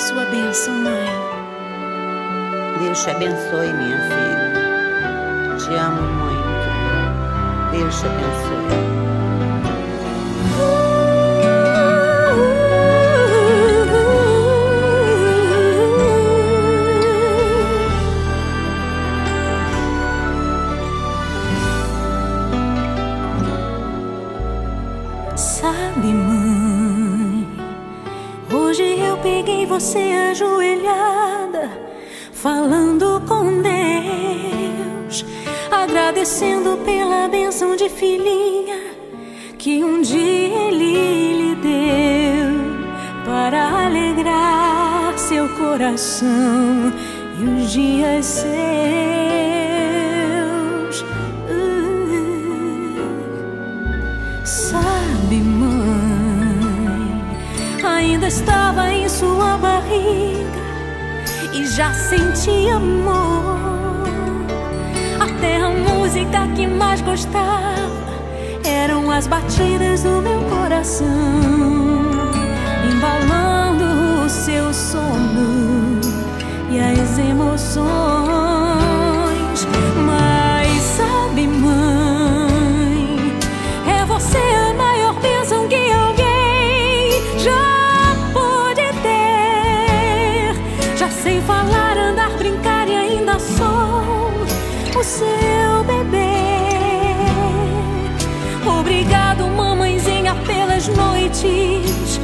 Sua bênção, mãe. Deus te abençoe, minha filha. Te amo muito. Deus te abençoe. Sabe, mãe, hoje eu peguei você ajoelhada, falando com Deus, agradecendo pela bênção de filhinha que um dia Ele lhe deu, para alegrar seu coração e os dias seus. Sabe, mãe, ainda estava em sua barriga e já sentia amor. Até a música que mais gostava eram as batidas do meu coração, embalando o seu sono e as emoções. Mas sabe, mãe, é você a maior bênção que alguém já pôde ter. Já sei falar, andar, brincar e ainda sou o seu bebê. Obrigado, mamãezinha, pelas noites.